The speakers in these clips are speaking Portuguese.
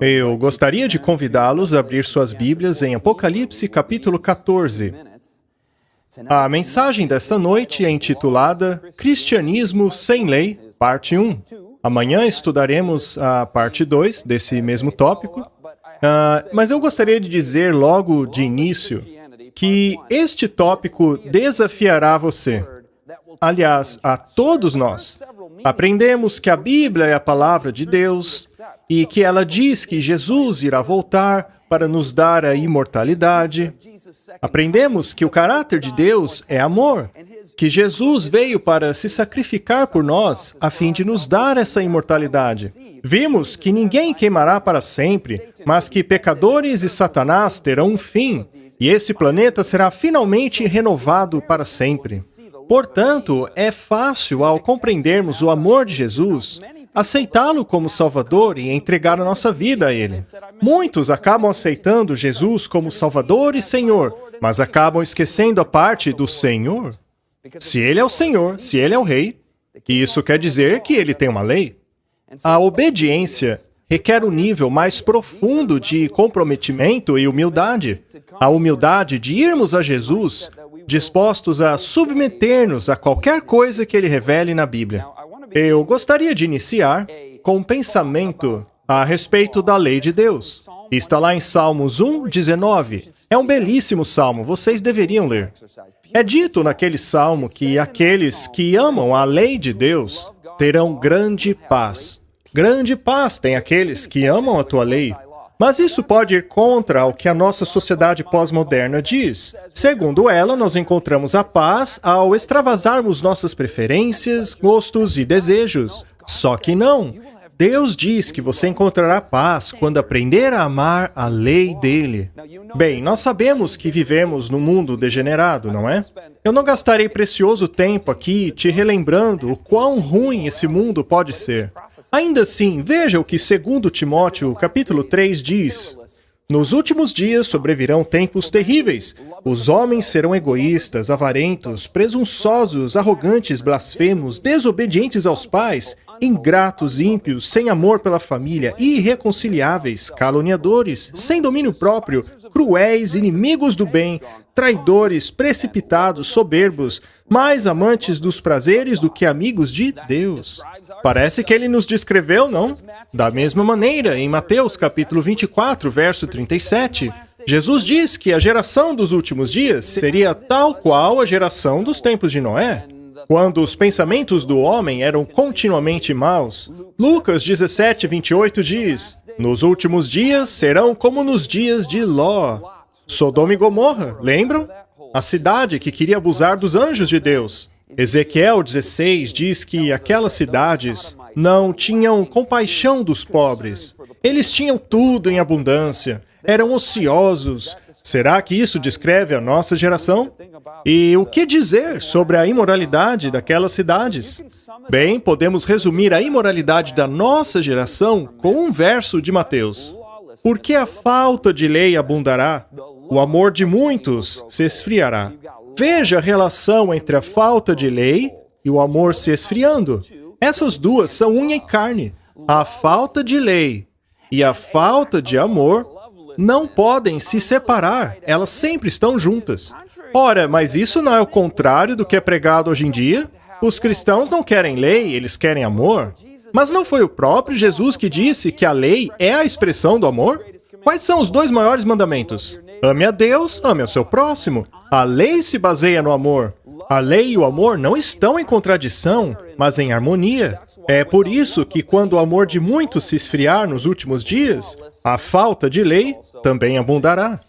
Eu gostaria de convidá-los a abrir suas Bíblias em Apocalipse capítulo 14. A mensagem dessa noite é intitulada Cristianismo sem Lei, parte 1. Amanhã estudaremos a parte 2 desse mesmo tópico, mas eu gostaria de dizer logo de início que este tópico desafiará você. Aliás, a todos nós. Aprendemos que a Bíblia é a palavra de Deus e que ela diz que Jesus irá voltar para nos dar a imortalidade. Aprendemos que o caráter de Deus é amor, que Jesus veio para se sacrificar por nós a fim de nos dar essa imortalidade. Vimos que ninguém queimará para sempre, mas que pecadores e Satanás terão um fim, e esse planeta será finalmente renovado para sempre. Portanto, é fácil, ao compreendermos o amor de Jesus, aceitá-lo como Salvador e entregar a nossa vida a Ele. Muitos acabam aceitando Jesus como Salvador e Senhor, mas acabam esquecendo a parte do Senhor. Se Ele é o Senhor, se Ele é o Rei, isso quer dizer que Ele tem uma lei. A obediência requer um nível mais profundo de comprometimento e humildade. A humildade de irmos a Jesus, dispostos a submeter-nos a qualquer coisa que Ele revele na Bíblia. Eu gostaria de iniciar com um pensamento a respeito da lei de Deus. Está lá em Salmos 1:19. É um belíssimo salmo, vocês deveriam ler. É dito naquele salmo que aqueles que amam a lei de Deus terão grande paz. Grande paz tem aqueles que amam a tua lei. Mas isso pode ir contra o que a nossa sociedade pós-moderna diz. Segundo ela, nós encontramos a paz ao extravasarmos nossas preferências, gostos e desejos. Só que não. Deus diz que você encontrará paz quando aprender a amar a lei dele. Bem, nós sabemos que vivemos num mundo degenerado, não é? Eu não gastarei precioso tempo aqui te relembrando o quão ruim esse mundo pode ser. Ainda assim, veja o que 2 Timóteo, capítulo 3, diz. Nos últimos dias sobrevirão tempos terríveis. Os homens serão egoístas, avarentos, presunçosos, arrogantes, blasfemos, desobedientes aos pais, ingratos, ímpios, sem amor pela família, irreconciliáveis, caluniadores, sem domínio próprio, cruéis, inimigos do bem, traidores, precipitados, soberbos, mais amantes dos prazeres do que amigos de Deus. Parece que ele nos descreveu, não? Da mesma maneira, em Mateus capítulo 24, verso 37, Jesus diz que a geração dos últimos dias seria tal qual a geração dos tempos de Noé, quando os pensamentos do homem eram continuamente maus. Lucas 17:28 diz, nos últimos dias serão como nos dias de Ló. Sodoma e Gomorra, lembram? A cidade que queria abusar dos anjos de Deus. Ezequiel 16 diz que aquelas cidades não tinham compaixão dos pobres. Eles tinham tudo em abundância, eram ociosos. Será que isso descreve a nossa geração? E o que dizer sobre a imoralidade daquelas cidades? Bem, podemos resumir a imoralidade da nossa geração com um verso de Mateus. Porque a falta de lei abundará, o amor de muitos se esfriará. Veja a relação entre a falta de lei e o amor se esfriando. Essas duas são unha e carne. A falta de lei e a falta de amor não podem se separar, elas sempre estão juntas. Ora, mas isso não é o contrário do que é pregado hoje em dia? Os cristãos não querem lei, eles querem amor. Mas não foi o próprio Jesus que disse que a lei é a expressão do amor? Quais são os 2 maiores mandamentos? Ame a Deus, ame ao seu próximo. A lei se baseia no amor. A lei e o amor não estão em contradição, mas em harmonia. É por isso que quando o amor de muitos se esfriar nos últimos dias, a falta de lei também abundará.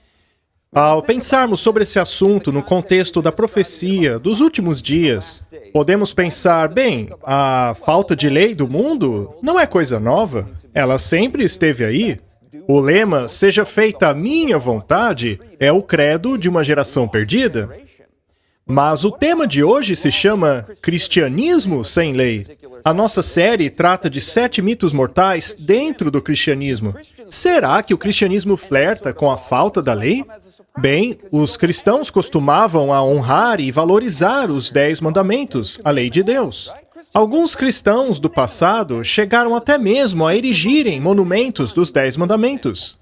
Ao pensarmos sobre esse assunto no contexto da profecia dos últimos dias, podemos pensar, bem, a falta de lei do mundo não é coisa nova. Ela sempre esteve aí. O lema, seja feita a minha vontade, é o credo de uma geração perdida. Mas o tema de hoje se chama Cristianismo sem Lei. A nossa série trata de 7 mitos mortais dentro do cristianismo. Será que o cristianismo flerta com a falta da lei? Bem, os cristãos costumavam a honrar e valorizar os 10 mandamentos, a lei de Deus. Alguns cristãos do passado chegaram até mesmo a erigirem monumentos dos 10 mandamentos.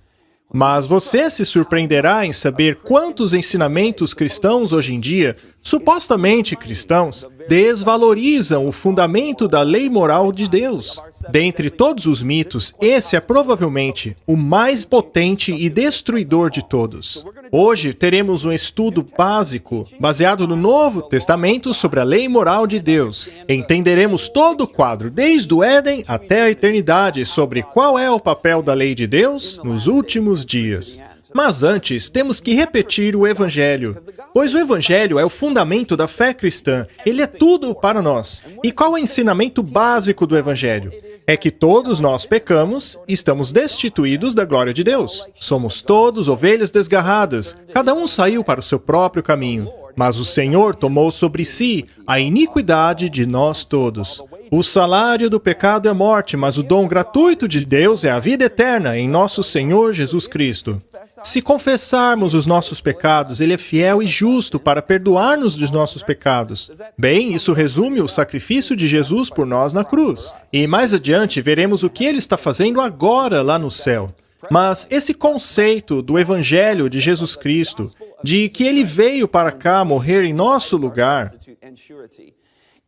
Mas você se surpreenderá em saber quantos ensinamentos cristãos hoje em dia, supostamente cristãos, desvalorizam o fundamento da lei moral de Deus. Dentre todos os mitos, esse é provavelmente o mais potente e destruidor de todos. Hoje teremos um estudo básico, baseado no Novo Testamento sobre a lei moral de Deus. Entenderemos todo o quadro, desde o Éden até a eternidade, sobre qual é o papel da lei de Deus nos últimos dias. Mas antes, temos que repetir o Evangelho, pois o Evangelho é o fundamento da fé cristã. Ele é tudo para nós. E qual é o ensinamento básico do Evangelho? É que todos nós pecamos e estamos destituídos da glória de Deus. Somos todos ovelhas desgarradas. Cada um saiu para o seu próprio caminho. Mas o Senhor tomou sobre si a iniquidade de nós todos. O salário do pecado é morte, mas o dom gratuito de Deus é a vida eterna em nosso Senhor Jesus Cristo. Se confessarmos os nossos pecados, Ele é fiel e justo para perdoar-nos dos nossos pecados. Bem, isso resume o sacrifício de Jesus por nós na cruz. E mais adiante veremos o que Ele está fazendo agora lá no céu. Mas esse conceito do Evangelho de Jesus Cristo, de que Ele veio para cá morrer em nosso lugar,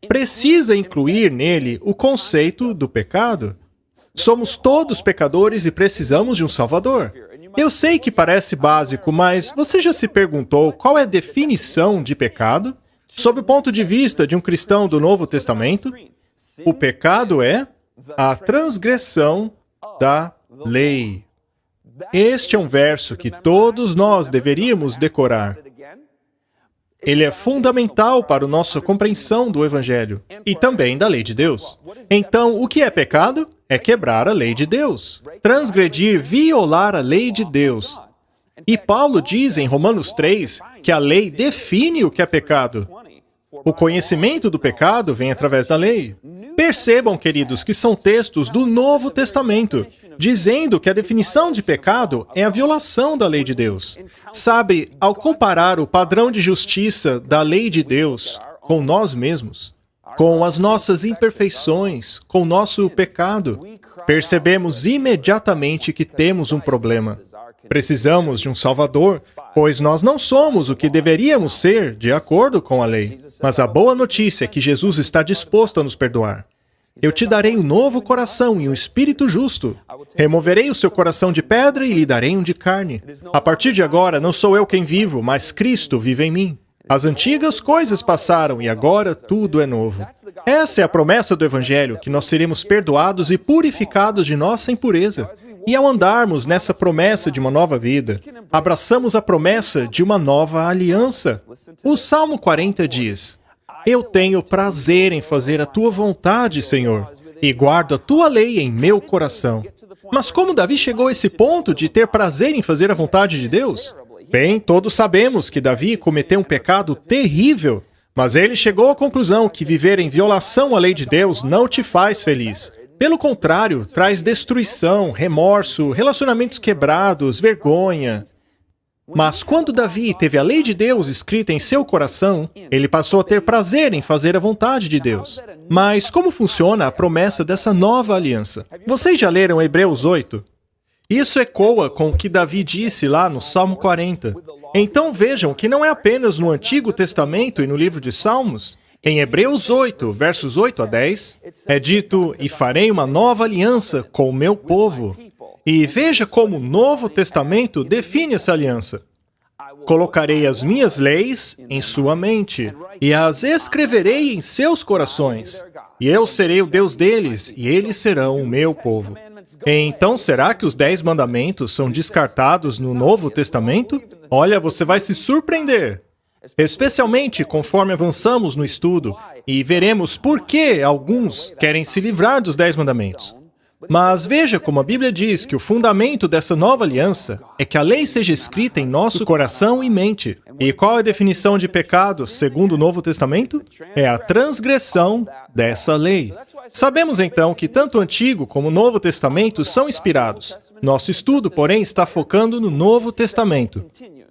precisa incluir nele o conceito do pecado. Somos todos pecadores e precisamos de um Salvador. Eu sei que parece básico, mas você já se perguntou qual é a definição de pecado? Sob o ponto de vista de um cristão do Novo Testamento, o pecado é a transgressão da lei. Este é um verso que todos nós deveríamos decorar. Ele é fundamental para a nossa compreensão do Evangelho e também da lei de Deus. Então, o que é pecado? É quebrar a lei de Deus. Transgredir, violar a lei de Deus. E Paulo diz em Romanos 3 que a lei define o que é pecado. O conhecimento do pecado vem através da lei. Percebam, queridos, que são textos do Novo Testamento, dizendo que a definição de pecado é a violação da lei de Deus. Sabe, ao comparar o padrão de justiça da lei de Deus com nós mesmos, com as nossas imperfeições, com o nosso pecado, percebemos imediatamente que temos um problema. Precisamos de um Salvador, pois nós não somos o que deveríamos ser de acordo com a lei. Mas a boa notícia é que Jesus está disposto a nos perdoar. Eu te darei um novo coração e um espírito justo. Removerei o seu coração de pedra e lhe darei um de carne. A partir de agora, não sou eu quem vivo, mas Cristo vive em mim. As antigas coisas passaram e agora tudo é novo. Essa é a promessa do Evangelho, que nós seremos perdoados e purificados de nossa impureza. E ao andarmos nessa promessa de uma nova vida, abraçamos a promessa de uma nova aliança. O Salmo 40 diz: Eu tenho prazer em fazer a tua vontade, Senhor, e guardo a tua lei em meu coração. Mas como Davi chegou a esse ponto de ter prazer em fazer a vontade de Deus? Bem, todos sabemos que Davi cometeu um pecado terrível, mas ele chegou à conclusão que viver em violação à lei de Deus não te faz feliz. Pelo contrário, traz destruição, remorso, relacionamentos quebrados, vergonha. Mas quando Davi teve a lei de Deus escrita em seu coração, ele passou a ter prazer em fazer a vontade de Deus. Mas como funciona a promessa dessa nova aliança? Vocês já leram Hebreus 8? Isso ecoa com o que Davi disse lá no Salmo 40. Então vejam que não é apenas no Antigo Testamento e no livro de Salmos. Em Hebreus 8, versos 8 a 10, é dito: E farei uma nova aliança com o meu povo. E veja como o Novo Testamento define essa aliança. Colocarei as minhas leis em sua mente, e as escreverei em seus corações. E eu serei o Deus deles, e eles serão o meu povo. Então, será que os 10 mandamentos são descartados no Novo Testamento? Olha, você vai se surpreender. Especialmente conforme avançamos no estudo, e veremos por que alguns querem se livrar dos 10 mandamentos. Mas veja como a Bíblia diz que o fundamento dessa nova aliança é que a lei seja escrita em nosso coração e mente. E qual é a definição de pecado, segundo o Novo Testamento? É a transgressão dessa lei. Sabemos então que tanto o Antigo como o Novo Testamento são inspirados. Nosso estudo, porém, está focando no Novo Testamento.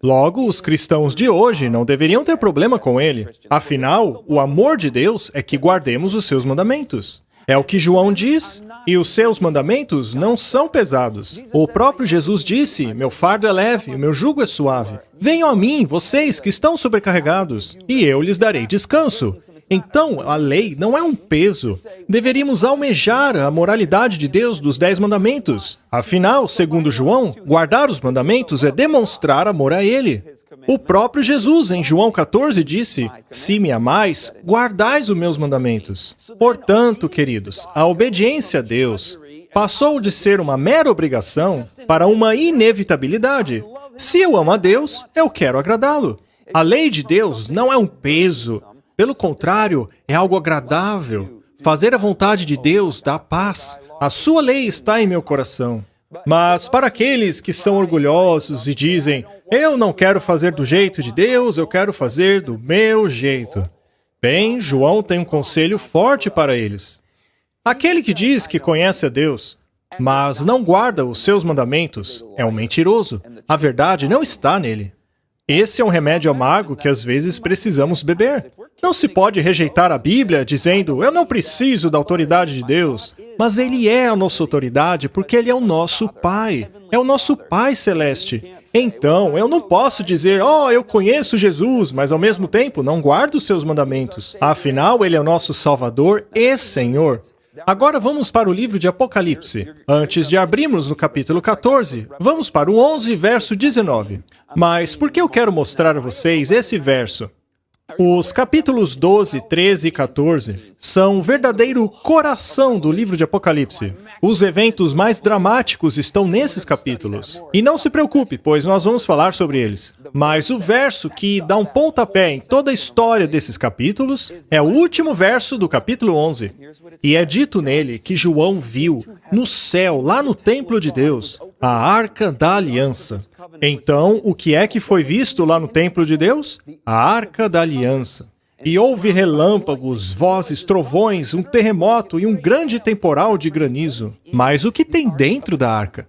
Logo, os cristãos de hoje não deveriam ter problema com ele. Afinal, o amor de Deus é que guardemos os seus mandamentos. É o que João diz, e os seus mandamentos não são pesados. O próprio Jesus disse, meu fardo é leve, o meu jugo é suave. Venham a mim, vocês que estão sobrecarregados, e eu lhes darei descanso. Então, a lei não é um peso. Deveríamos almejar a moralidade de Deus dos 10 mandamentos. Afinal, segundo João, guardar os mandamentos é demonstrar amor a Ele. O próprio Jesus, em João 14, disse, se me amais, guardais os meus mandamentos. Portanto, queridos, a obediência a Deus passou de ser uma mera obrigação para uma inevitabilidade. Se eu amo a Deus, eu quero agradá-lo. A lei de Deus não é um peso. Pelo contrário, é algo agradável. Fazer a vontade de Deus dá paz. A sua lei está em meu coração. Mas para aqueles que são orgulhosos e dizem, eu não quero fazer do jeito de Deus, eu quero fazer do meu jeito. Bem, João tem um conselho forte para eles. Aquele que diz que conhece a Deus, mas não guarda os seus mandamentos, é um mentiroso. A verdade não está nele. Esse é um remédio amargo que às vezes precisamos beber. Não se pode rejeitar a Bíblia dizendo, eu não preciso da autoridade de Deus. Mas Ele é a nossa autoridade porque Ele é o nosso Pai. É o nosso Pai Celeste. Então, eu não posso dizer, eu conheço Jesus, mas ao mesmo tempo não guardo os seus mandamentos. Afinal, Ele é o nosso Salvador e Senhor. Agora vamos para o livro de Apocalipse. Antes de abrirmos no capítulo 14, vamos para o 11, verso 19. Mas por que eu quero mostrar a vocês esse verso? Os capítulos 12, 13 e 14 são o verdadeiro coração do livro de Apocalipse. Os eventos mais dramáticos estão nesses capítulos. E não se preocupe, pois nós vamos falar sobre eles. Mas o verso que dá um pontapé em toda a história desses capítulos é o último verso do capítulo 11. E é dito nele que João viu, no céu, lá no templo de Deus, a Arca da Aliança. Então, o que é que foi visto lá no templo de Deus? A Arca da Aliança. E houve relâmpagos, vozes, trovões, um terremoto e um grande temporal de granizo. Mas o que tem dentro da arca?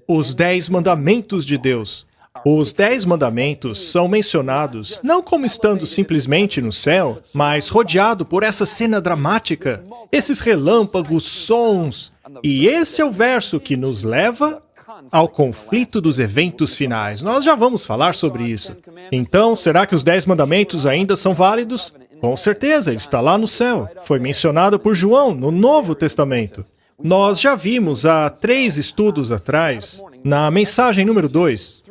Os 10 mandamentos de Deus. Os 10 mandamentos são mencionados não como estando simplesmente no céu, mas rodeado por essa cena dramática, esses relâmpagos, sons. E esse é o verso que nos leva ao conflito dos eventos finais. Nós já vamos falar sobre isso. Então, será que os 10 mandamentos ainda são válidos? Com certeza, ele está lá no céu. Foi mencionado por João no Novo Testamento. Nós já vimos há 3 estudos atrás, na mensagem número 2,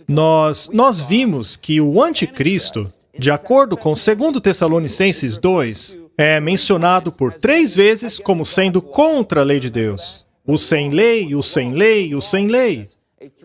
nós vimos que o anticristo, de acordo com 2 Tessalonicenses 2, é mencionado por 3 vezes como sendo contra a lei de Deus. O sem lei, o sem lei, o sem lei.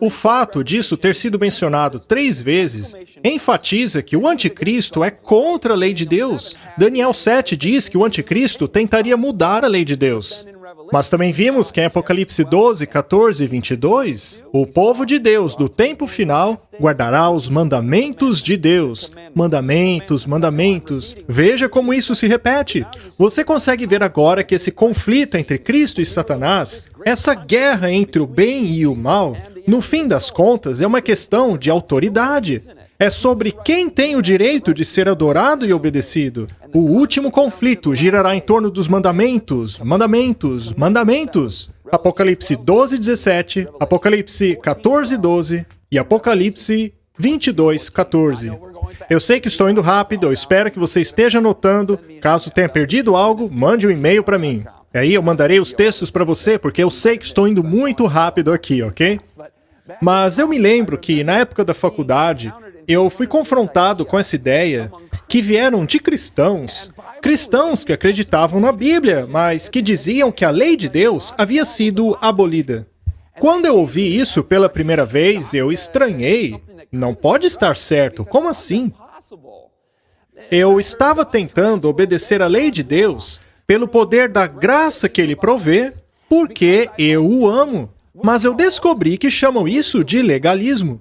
O fato disso ter sido mencionado 3 vezes enfatiza que o anticristo é contra a lei de Deus. Daniel 7 diz que o anticristo tentaria mudar a lei de Deus. Mas também vimos que em Apocalipse 12, 14 e 22, o povo de Deus do tempo final guardará os mandamentos de Deus. Mandamentos, mandamentos. Veja como isso se repete. Você consegue ver agora que esse conflito entre Cristo e Satanás, essa guerra entre o bem e o mal, no fim das contas, é uma questão de autoridade. É sobre quem tem o direito de ser adorado e obedecido. O último conflito girará em torno dos mandamentos, mandamentos, mandamentos. Apocalipse 12, 17, Apocalipse 14, 12 e Apocalipse 22, 14. Eu sei que estou indo rápido, eu espero que você esteja anotando. Caso tenha perdido algo, mande um e-mail para mim. Aí eu mandarei os textos para você, porque eu sei que estou indo muito rápido aqui, ok? Mas eu me lembro que, na época da faculdade, eu fui confrontado com essa ideia que vieram de cristãos que acreditavam na Bíblia, mas que diziam que a lei de Deus havia sido abolida. Quando eu ouvi isso pela primeira vez, eu estranhei. Não pode estar certo, como assim? Eu estava tentando obedecer à lei de Deus pelo poder da graça que Ele provê, porque eu o amo. Mas eu descobri que chamam isso de legalismo.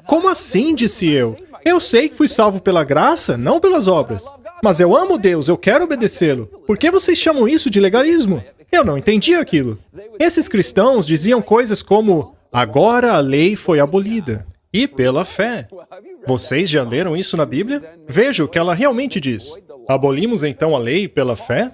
Como assim, disse eu? Eu sei que fui salvo pela graça, não pelas obras. Mas eu amo Deus, eu quero obedecê-lo. Por que vocês chamam isso de legalismo? Eu não entendi aquilo. Esses cristãos diziam coisas como, agora a lei foi abolida. e pela fé. Vocês já leram isso na Bíblia? Veja o que ela realmente diz. Abolimos então a lei pela fé?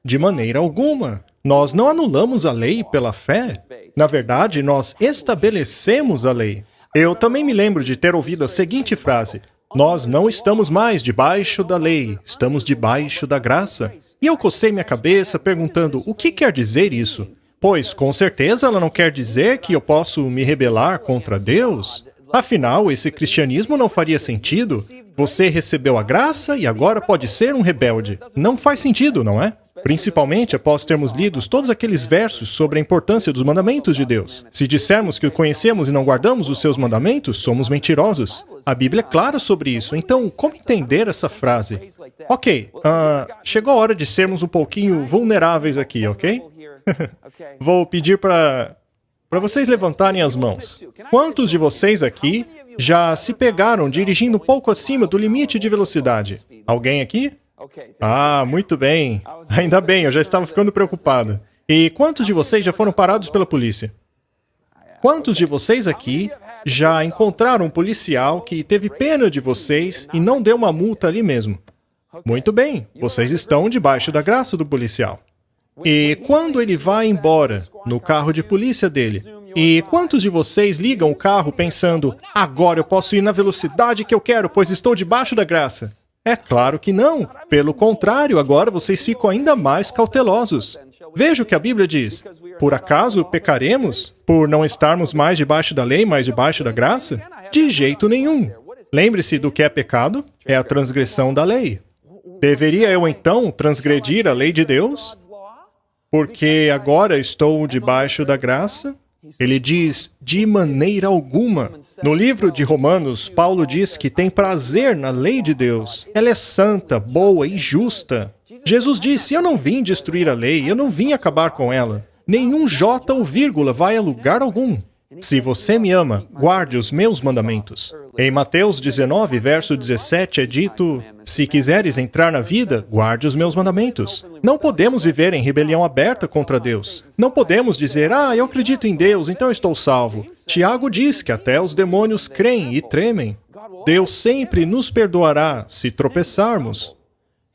De maneira alguma. Nós não anulamos a lei pela fé. Na verdade, nós estabelecemos a lei. Eu também me lembro de ter ouvido a seguinte frase: nós não estamos mais debaixo da lei, estamos debaixo da graça. E eu cocei minha cabeça perguntando, o que quer dizer isso? Pois, com certeza, ela não quer dizer que eu posso me rebelar contra Deus. Afinal, esse cristianismo não faria sentido. Você recebeu a graça e agora pode ser um rebelde. Não faz sentido, não é? Principalmente após termos lido todos aqueles versos sobre a importância dos mandamentos de Deus. Se dissermos que o conhecemos e não guardamos os seus mandamentos, somos mentirosos. A Bíblia é clara sobre isso, então como entender essa frase? Ok, chegou a hora de sermos um pouquinho vulneráveis aqui, ok? Vou pedir para vocês levantarem as mãos. Quantos de vocês aqui já se pegaram dirigindo um pouco acima do limite de velocidade? Alguém aqui? Ah, muito bem. Ainda bem, eu já estava ficando preocupado. E quantos de vocês já foram parados pela polícia? Quantos de vocês aqui já encontraram um policial que teve pena de vocês e não deu uma multa ali mesmo? Muito bem, vocês estão debaixo da graça do policial. E quando ele vai embora no carro de polícia dele, e quantos de vocês ligam o carro pensando, agora eu posso ir na velocidade que eu quero, pois estou debaixo da graça? É claro que não. Pelo contrário, agora vocês ficam ainda mais cautelosos. Veja o que a Bíblia diz. Por acaso pecaremos por não estarmos mais debaixo da lei, mais debaixo da graça? De jeito nenhum. Lembre-se do que é pecado? É a transgressão da lei. Deveria eu então transgredir a lei de Deus? Porque agora estou debaixo da graça? Ele diz, de maneira alguma. No livro de Romanos, Paulo diz que tem prazer na lei de Deus. Ela é santa, boa e justa. Jesus disse, eu não vim destruir a lei, eu não vim acabar com ela. Nenhum J ou vírgula vai a lugar algum. Se você me ama, guarde os meus mandamentos. Em Mateus 19, verso 17, é dito, se quiseres entrar na vida, guarde os meus mandamentos. Não podemos viver em rebelião aberta contra Deus. Não podemos dizer, eu acredito em Deus, então estou salvo. Tiago diz que até os demônios creem e tremem. Deus sempre nos perdoará se tropeçarmos.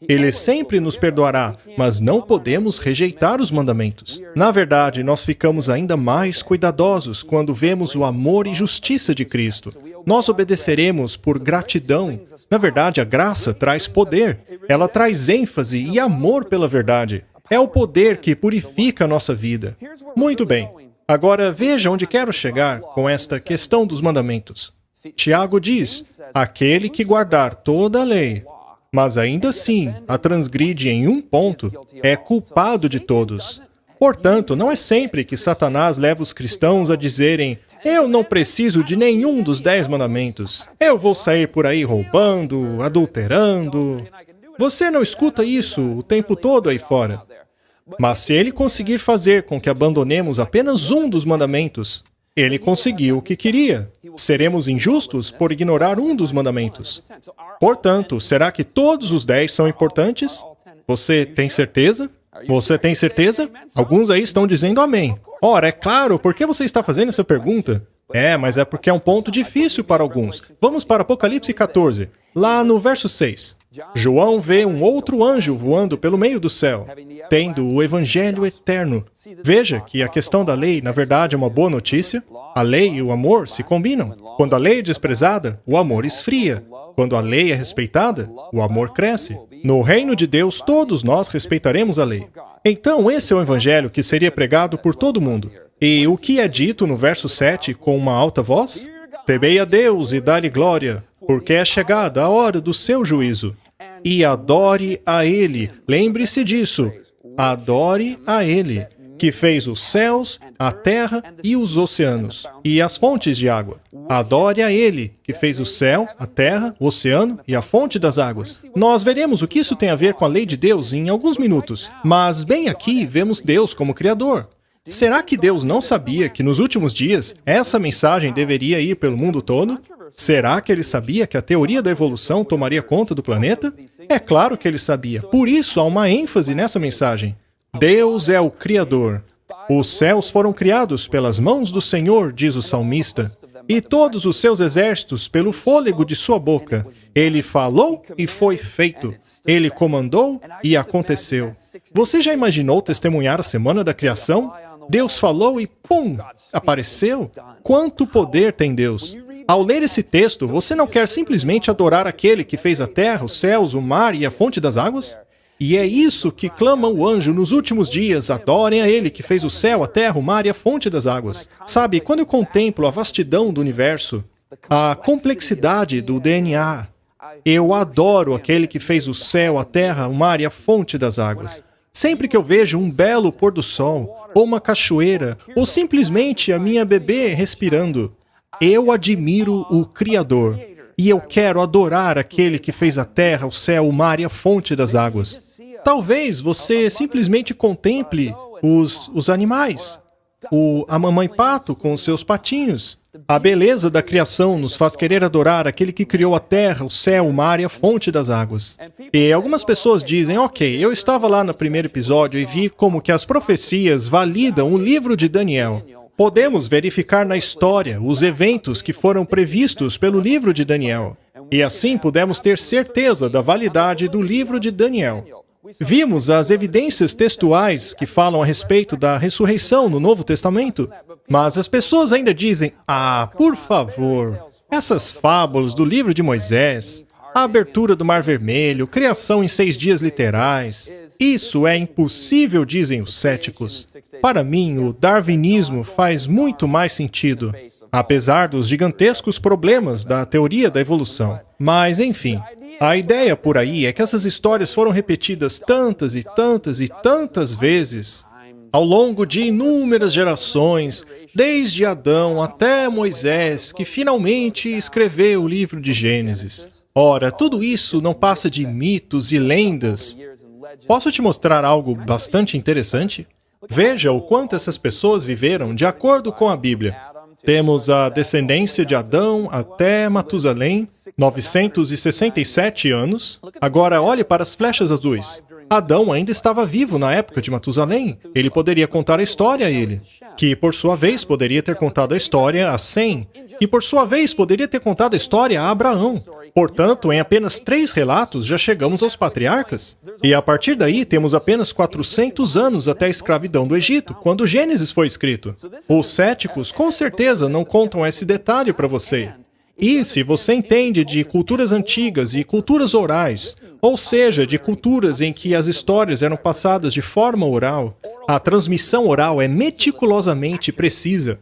Ele sempre nos perdoará, mas não podemos rejeitar os mandamentos. Na verdade, nós ficamos ainda mais cuidadosos quando vemos o amor e justiça de Cristo. Nós obedeceremos por gratidão. Na verdade, a graça traz poder. Ela traz ênfase e amor pela verdade. É o poder que purifica a nossa vida. Muito bem. Agora veja onde quero chegar com esta questão dos mandamentos. Tiago diz, aquele que guardar toda a lei, mas ainda assim a transgride em um ponto, é culpado de todos. Portanto, não é sempre que Satanás leva os cristãos a dizerem, eu não preciso de nenhum dos 10 mandamentos. Eu vou sair por aí roubando, adulterando. Você não escuta isso o tempo todo aí fora. Mas se ele conseguir fazer com que abandonemos apenas um dos mandamentos, ele conseguiu o que queria. Seremos injustos por ignorar um dos mandamentos. Portanto, será que todos os 10 são importantes? Você tem certeza? Você tem certeza? Alguns aí estão dizendo amém. Ora, é claro, por que você está fazendo essa pergunta? Mas é porque é um ponto difícil para alguns. Vamos para Apocalipse 14, lá no verso 6. João vê um outro anjo voando pelo meio do céu, tendo o evangelho eterno. Veja que a questão da lei, na verdade, é uma boa notícia. A lei e o amor se combinam. Quando a lei é desprezada, o amor esfria. Quando a lei é respeitada, o amor cresce. No reino de Deus, todos nós respeitaremos a lei. Então, esse é o evangelho que seria pregado por todo mundo. E o que é dito no verso 7 com uma alta voz? Temei a Deus e dá-lhe glória, porque é chegada a hora do seu juízo. E adore a Ele. Lembre-se disso. Adore a Ele, que fez os céus, a terra e os oceanos, e as fontes de água. Adore a Ele, que fez o céu, a terra, o oceano e a fonte das águas. Nós veremos o que isso tem a ver com a lei de Deus em alguns minutos, mas bem aqui vemos Deus como Criador. Será que Deus não sabia que nos últimos dias essa mensagem deveria ir pelo mundo todo? Será que ele sabia que a teoria da evolução tomaria conta do planeta? É claro que ele sabia. Por isso há uma ênfase nessa mensagem. Deus é o Criador. Os céus foram criados pelas mãos do Senhor, diz o salmista. e todos os seus exércitos pelo fôlego de sua boca. Ele falou e foi feito. Ele comandou e aconteceu. Você já imaginou testemunhar a semana da criação? Deus falou e pum! Apareceu? Quanto poder tem Deus? Ao ler esse texto, você não quer simplesmente adorar aquele que fez a terra, os céus, o mar e a fonte das águas? E é isso que clama o anjo nos últimos dias: adorem a ele que fez o céu, a terra, o mar e a fonte das águas. Sabe, quando eu contemplo a vastidão do universo, a complexidade do DNA, eu adoro aquele que fez o céu, a terra, o mar e a fonte das águas. Sempre que eu vejo um belo pôr do sol, ou uma cachoeira, ou simplesmente a minha bebê respirando, eu admiro o Criador. E eu quero adorar aquele que fez a terra, o céu, o mar e a fonte das águas. Talvez você simplesmente contemple os animais. A mamãe pato com os seus patinhos. A beleza da criação nos faz querer adorar aquele que criou a terra, o céu, o mar e a fonte das águas. E algumas pessoas dizem, ok, eu estava lá no primeiro episódio e vi como que as profecias validam o livro de Daniel. Podemos verificar na história os eventos que foram previstos pelo livro de Daniel. E assim pudemos ter certeza da validade do livro de Daniel. Vimos as evidências textuais que falam a respeito da ressurreição no Novo Testamento. Mas as pessoas ainda dizem, por favor, essas fábulas do livro de Moisés, a abertura do Mar Vermelho, criação em 6 dias literais, isso é impossível, dizem os céticos. Para mim, o darwinismo faz muito mais sentido, apesar dos gigantescos problemas da teoria da evolução. Mas, enfim, a ideia por aí é que essas histórias foram repetidas tantas e tantas e tantas vezes, ao longo de inúmeras gerações, desde Adão até Moisés, que finalmente escreveu o livro de Gênesis. Ora, tudo isso não passa de mitos e lendas. Posso te mostrar algo bastante interessante? Veja o quanto essas pessoas viveram de acordo com a Bíblia. Temos a descendência de Adão até Matusalém, 967 anos. Agora olhe para as flechas azuis. Adão ainda estava vivo na época de Matusalém. Ele poderia contar a história a ele, que por sua vez poderia ter contado a história a Sem, que por sua vez poderia ter contado a história a Abraão. Portanto, em apenas 3 relatos já chegamos aos patriarcas. E a partir daí temos apenas 400 anos até a escravidão do Egito, quando Gênesis foi escrito. Os céticos com certeza não contam esse detalhe para você. E se você entende de culturas antigas e culturas orais, ou seja, de culturas em que as histórias eram passadas de forma oral, a transmissão oral é meticulosamente precisa.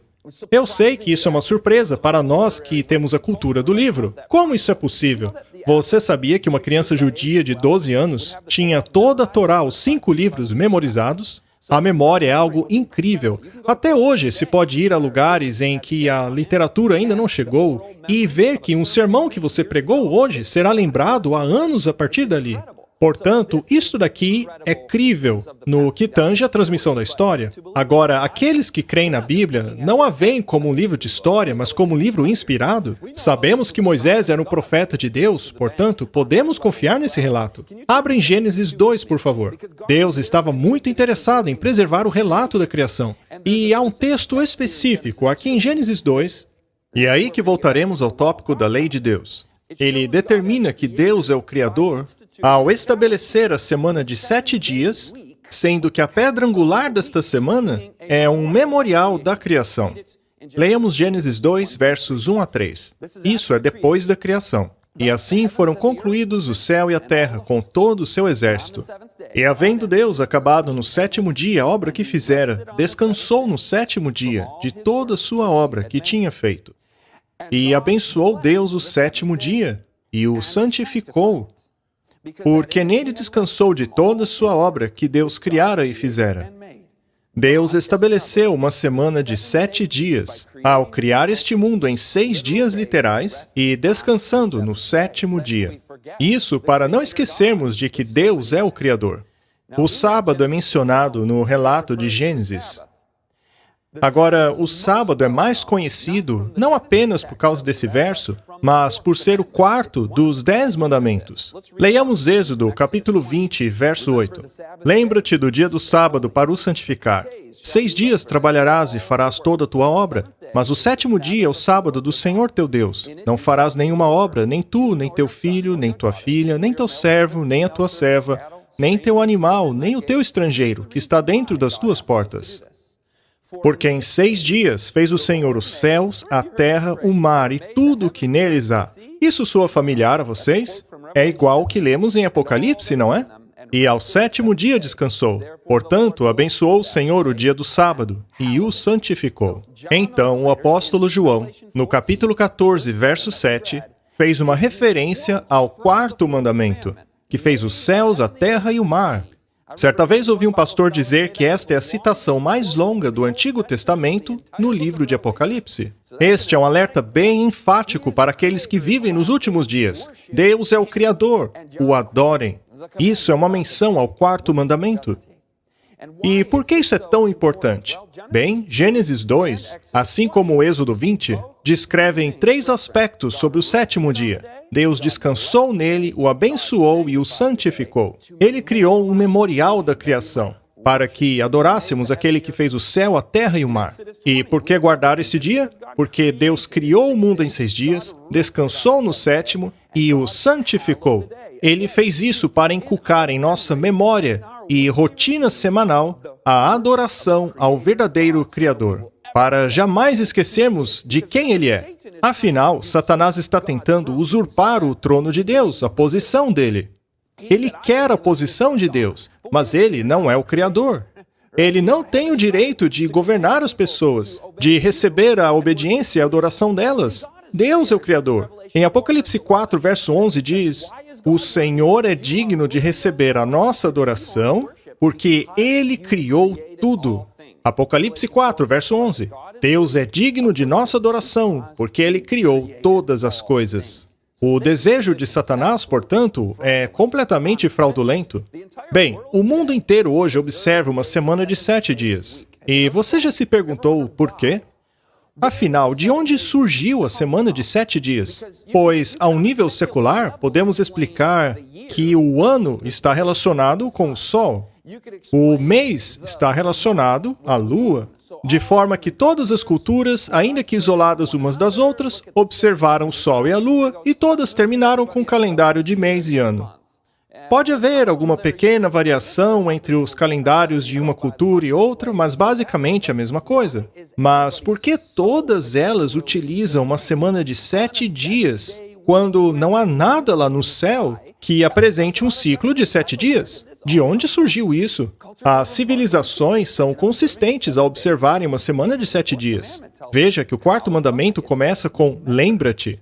Eu sei que isso é uma surpresa para nós que temos a cultura do livro. Como isso é possível? Você sabia que uma criança judia de 12 anos tinha toda a Torá, os 5 livros, memorizados? A memória é algo incrível. Até hoje se pode ir a lugares em que a literatura ainda não chegou e ver que um sermão que você pregou hoje será lembrado há anos a partir dali. Portanto, isto daqui é crível no que tange a transmissão da história. Agora, aqueles que creem na Bíblia não a veem como um livro de história, mas como um livro inspirado. Sabemos que Moisés era um profeta de Deus, portanto, podemos confiar nesse relato. Abra em Gênesis 2, por favor. Deus estava muito interessado em preservar o relato da criação. E há um texto específico aqui em Gênesis 2. E é aí que voltaremos ao tópico da lei de Deus. Ele determina que Deus é o Criador ao estabelecer a semana de 7 dias, sendo que a pedra angular desta semana é um memorial da criação. Leiamos Gênesis 2, versos 1 a 3. Isso é depois da criação. E assim foram concluídos o céu e a terra com todo o seu exército. E havendo Deus acabado no 7º dia a obra que fizera, descansou no 7º dia de toda a sua obra que tinha feito. E abençoou Deus o 7º dia, e o santificou, porque nele descansou de toda a sua obra que Deus criara e fizera. Deus estabeleceu uma semana de 7 dias, ao criar este mundo em 6 dias literais e descansando no 7º dia. Isso para não esquecermos de que Deus é o Criador. O sábado é mencionado no relato de Gênesis. Agora, o sábado é mais conhecido não apenas por causa desse verso, mas por ser o 4º dos 10 mandamentos. Leiamos Êxodo, capítulo 20, verso 8. Lembra-te do dia do sábado para o santificar. 6 dias trabalharás e farás toda a tua obra, Mas o sétimo dia é o sábado do Senhor teu Deus. Não farás nenhuma obra, nem tu, nem teu filho, nem tua filha, nem teu servo, nem a tua serva, nem teu animal, nem o teu estrangeiro, que está dentro das tuas portas. Porque em 6 dias fez o Senhor os céus, a terra, o mar e tudo o que neles há. Isso soa familiar a vocês? É igual ao que lemos em Apocalipse, não é? E ao sétimo dia descansou. Portanto, abençoou o Senhor o dia do sábado e o santificou. Então, o apóstolo João, no capítulo 14, verso 7, fez uma referência ao quarto mandamento, que fez os céus, a terra e o mar. Certa vez ouvi um pastor dizer que esta é a citação mais longa do Antigo Testamento no livro de Apocalipse. Este é um alerta bem enfático para aqueles que vivem nos últimos dias. Deus é o Criador, o adorem. Isso é uma menção ao quarto mandamento. E por que isso é tão importante? Bem, Gênesis 2, assim como o Êxodo 20, descrevem 3 aspectos sobre o sétimo dia. Deus descansou nele, o abençoou e o santificou. Ele criou um memorial da criação, para que adorássemos aquele que fez o céu, a terra e o mar. E por que guardar esse dia? Porque Deus criou o mundo em 6 dias, descansou no sétimo e o santificou. Ele fez isso para inculcar em nossa memória e rotina semanal a adoração ao verdadeiro Criador, para jamais esquecermos de quem Ele é. Afinal, Satanás está tentando usurpar o trono de Deus, a posição dele. Ele quer a posição de Deus, mas ele não é o Criador. Ele não tem o direito de governar as pessoas, de receber a obediência e a adoração delas. Deus é o Criador. Em Apocalipse 4, verso 11 diz: o Senhor é digno de receber a nossa adoração, porque Ele criou tudo. Apocalipse 4, verso 11. Deus é digno de nossa adoração, porque Ele criou todas as coisas. O desejo de Satanás, portanto, é completamente fraudulento. Bem, o mundo inteiro hoje observa uma semana de 7 dias. E você já se perguntou por quê? Afinal, de onde surgiu a semana de 7 dias? Pois, a um nível secular, podemos explicar que o ano está relacionado com o Sol. O mês está relacionado à Lua, de forma que todas as culturas, ainda que isoladas umas das outras, observaram o Sol e a Lua, e todas terminaram com o calendário de mês e ano. Pode haver alguma pequena variação entre os calendários de uma cultura e outra, mas basicamente a mesma coisa. Mas por que todas elas utilizam uma semana de 7 dias, quando não há nada lá no céu que apresente um ciclo de 7 dias? De onde surgiu isso? As civilizações são consistentes a observarem uma semana de 7 dias. Veja que o quarto mandamento começa com lembra-te.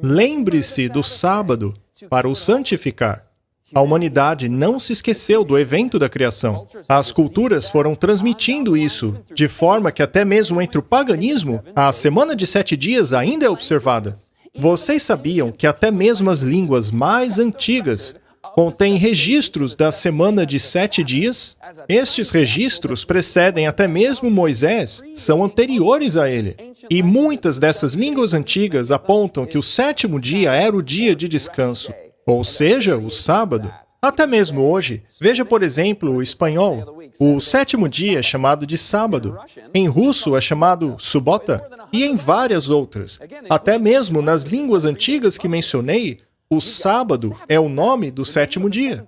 Lembre-se do sábado para o santificar. A humanidade não se esqueceu do evento da criação. As culturas foram transmitindo isso, de forma que até mesmo entre o paganismo, a semana de 7 dias ainda é observada. Vocês sabiam que até mesmo as línguas mais antigas contêm registros da semana de 7 dias? Estes registros precedem até mesmo Moisés, são anteriores a ele. E muitas dessas línguas antigas apontam que o sétimo dia era o dia de descanso, ou seja, o sábado. Até mesmo hoje, veja por exemplo o espanhol. O sétimo dia é chamado de sábado. Em russo é chamado subota. E em várias outras. Até mesmo nas línguas antigas que mencionei, o sábado é o nome do sétimo dia.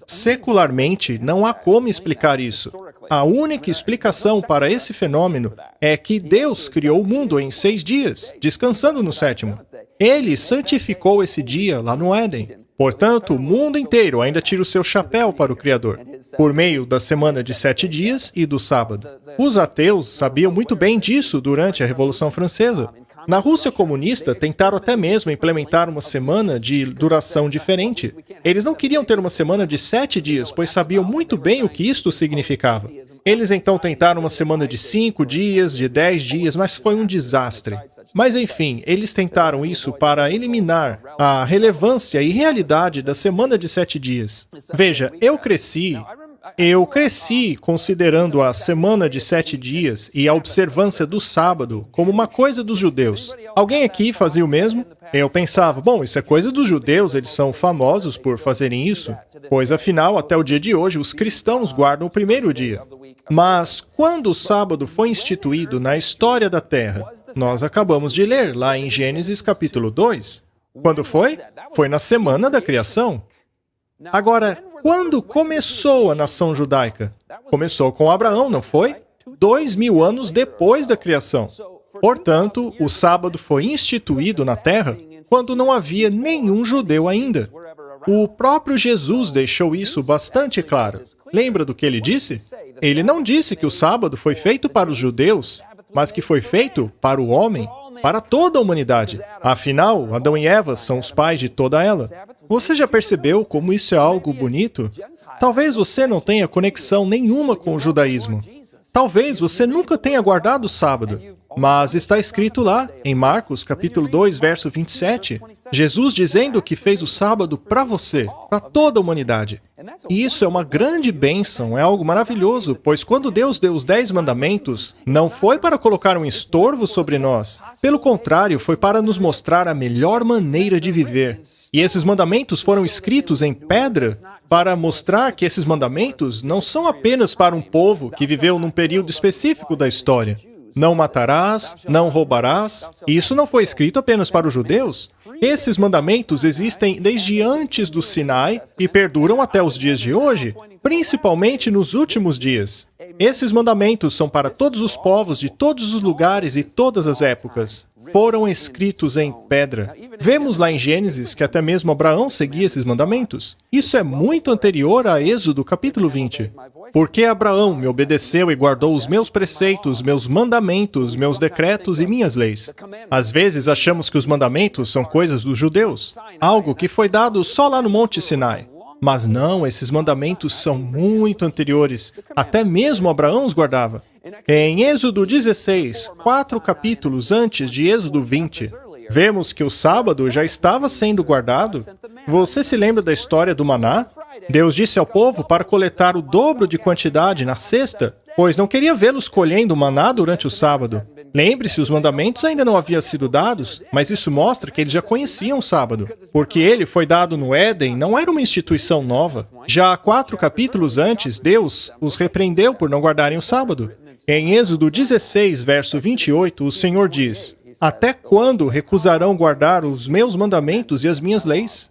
Secularmente, não há como explicar isso. A única explicação para esse fenômeno é que Deus criou o mundo em 6 dias, descansando no sétimo. Ele santificou esse dia lá no Éden. Portanto, o mundo inteiro ainda tira o seu chapéu para o Criador, por meio da semana de 7 dias e do sábado. Os ateus sabiam muito bem disso durante a Revolução Francesa. Na Rússia comunista, tentaram até mesmo implementar uma semana de duração diferente. Eles não queriam ter uma semana de 7 dias, pois sabiam muito bem o que isto significava. Eles então tentaram uma semana de 5 dias, de 10 dias, mas foi um desastre. Mas enfim, eles tentaram isso para eliminar a relevância e realidade da semana de 7 dias. Veja, eu cresci Eu cresci considerando a semana de 7 dias e a observância do sábado como uma coisa dos judeus. Alguém aqui fazia o mesmo? Eu pensava, bom, isso é coisa dos judeus, eles são famosos por fazerem isso. Pois afinal, até o dia de hoje, os cristãos guardam o primeiro dia. Mas quando o sábado foi instituído na história da Terra, nós acabamos de ler lá em Gênesis capítulo 2. Quando foi? Foi na semana da criação. Agora, quando começou a nação judaica? Começou com Abraão, não foi? 2000 anos depois da criação. Portanto, o sábado foi instituído na Terra quando não havia nenhum judeu ainda. O próprio Jesus deixou isso bastante claro. Lembra do que ele disse? Ele não disse que o sábado foi feito para os judeus, mas que foi feito para o homem, para toda a humanidade. Afinal, Adão e Eva são os pais de toda ela. Você já percebeu como isso é algo bonito? Talvez você não tenha conexão nenhuma com o judaísmo. Talvez você nunca tenha guardado o sábado. Mas está escrito lá, em Marcos, capítulo 2, verso 27, Jesus dizendo que fez o sábado para você, para toda a humanidade. E isso é uma grande bênção, é algo maravilhoso, pois quando Deus deu os 10 mandamentos, não foi para colocar um estorvo sobre nós. Pelo contrário, foi para nos mostrar a melhor maneira de viver. E esses mandamentos foram escritos em pedra para mostrar que esses mandamentos não são apenas para um povo que viveu num período específico da história. Não matarás, não roubarás. E isso não foi escrito apenas para os judeus. Esses mandamentos existem desde antes do Sinai e perduram até os dias de hoje, principalmente nos últimos dias. Esses mandamentos são para todos os povos de todos os lugares e todas as épocas. Foram escritos em pedra. Vemos lá em Gênesis que até mesmo Abraão seguia esses mandamentos. Isso é muito anterior a Êxodo capítulo 20. Porque Abraão me obedeceu e guardou os meus preceitos, meus mandamentos, meus decretos e minhas leis. Às vezes achamos que os mandamentos são coisas dos judeus, algo que foi dado só lá no Monte Sinai. Mas não, esses mandamentos são muito anteriores. Até mesmo Abraão os guardava. Em Êxodo 16, 4 capítulos antes de Êxodo 20, vemos que o sábado já estava sendo guardado. Você se lembra da história do maná? Deus disse ao povo para coletar o dobro de quantidade na sexta, pois não queria vê-los colhendo maná durante o sábado. Lembre-se, os mandamentos ainda não haviam sido dados, mas isso mostra que eles já conheciam o sábado. Porque ele foi dado no Éden, não era uma instituição nova. Já há 4 capítulos antes, Deus os repreendeu por não guardarem o sábado. Em Êxodo 16, verso 28, o Senhor diz: "Até quando recusarão guardar os meus mandamentos e as minhas leis?"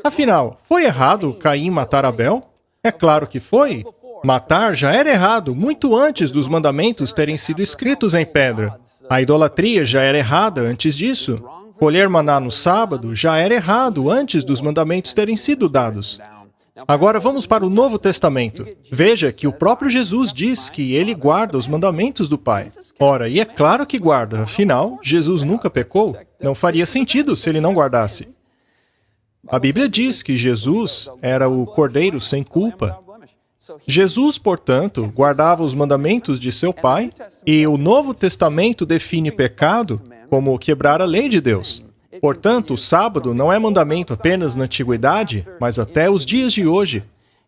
Afinal, foi errado Caim matar Abel? É claro que foi. Matar já era errado muito antes dos mandamentos terem sido escritos em pedra. A idolatria já era errada antes disso. Colher maná no sábado já era errado antes dos mandamentos terem sido dados. Agora vamos para o Novo Testamento. Veja que o próprio Jesus diz que ele guarda os mandamentos do Pai. Ora, e é claro que guarda, afinal, Jesus nunca pecou. Não faria sentido se ele não guardasse. A Bíblia diz que Jesus era o Cordeiro sem culpa. Jesus, portanto, guardava os mandamentos de seu Pai, e o Novo Testamento define pecado como quebrar a lei de Deus. Portanto, o sábado não é mandamento apenas na antiguidade, mas até os dias de hoje.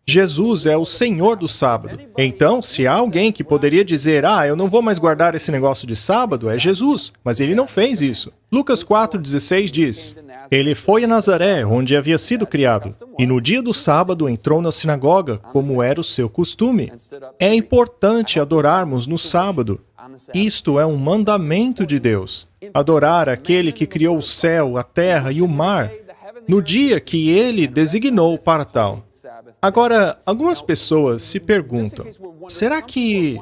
Jesus é o Senhor do sábado. Então, se há alguém que poderia dizer, eu não vou mais guardar esse negócio de sábado, é Jesus. Mas ele não fez isso. Lucas 4,16 diz: "Ele foi a Nazaré, onde havia sido criado, e no dia do sábado entrou na sinagoga, como era o seu costume." É importante adorarmos no sábado. Isto é um mandamento de Deus. Adorar aquele que criou o céu, a terra e o mar, no dia que ele designou para tal. Agora, algumas pessoas se perguntam, será que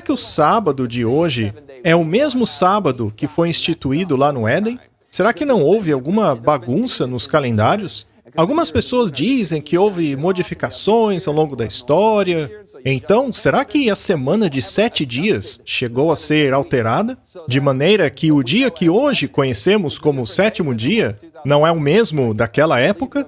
o sábado de hoje é o mesmo sábado que foi instituído lá no Éden? Será que não houve alguma bagunça nos calendários? Algumas pessoas dizem que houve modificações ao longo da história. Então, será que a semana de 7 dias chegou a ser alterada? De maneira que o dia que hoje conhecemos como o 7º dia não é o mesmo daquela época?